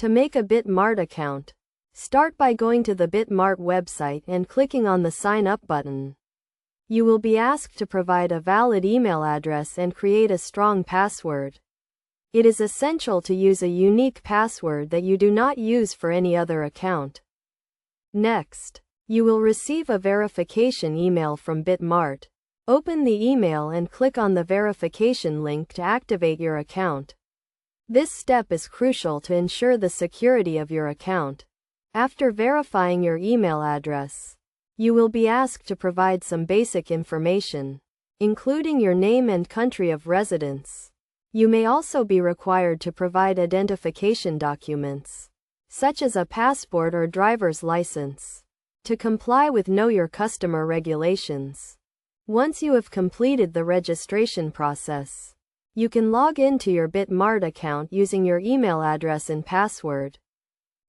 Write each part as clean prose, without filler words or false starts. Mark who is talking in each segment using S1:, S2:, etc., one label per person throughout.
S1: To make a Bitmart account, start by going to the Bitmart website and clicking on the Sign Up button. You will be asked to provide a valid email address and create a strong password. It is essential to use a unique password that you do not use for any other account. Next, you will receive a verification email from Bitmart. Open the email and click on the verification link to activate your account. This step is crucial to ensure the security of your account. After verifying your email address, you will be asked to provide some basic information, including your name and country of residence. You may also be required to provide identification documents, such as a passport or driver's license, to comply with Know Your Customer regulations. Once you have completed the registration process, you can log into your Bitmart account using your email address and password.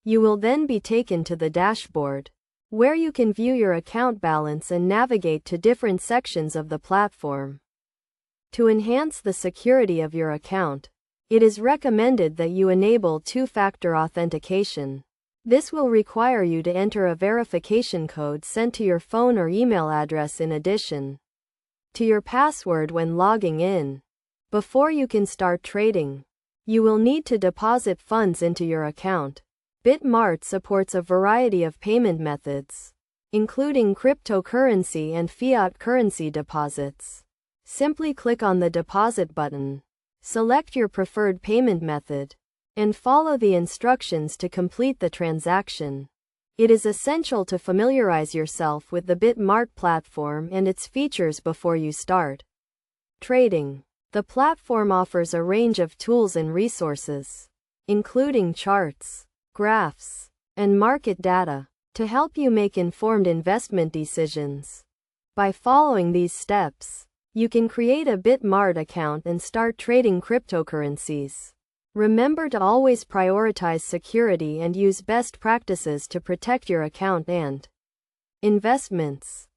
S1: You will then be taken to the dashboard, where you can view your account balance and navigate to different sections of the platform. To enhance the security of your account, it is recommended that you enable two-factor authentication. This will require you to enter a verification code sent to your phone or email address in addition to your password when logging in. Before you can start trading, you will need to deposit funds into your account. Bitmart supports a variety of payment methods, including cryptocurrency and fiat currency deposits. Simply click on the deposit button, select your preferred payment method, and follow the instructions to complete the transaction. It is essential to familiarize yourself with the Bitmart platform and its features before you start trading. The platform offers a range of tools and resources, including charts, graphs, and market data, to help you make informed investment decisions. By following these steps, you can create a Bitmart account and start trading cryptocurrencies. Remember to always prioritize security and use best practices to protect your account and investments.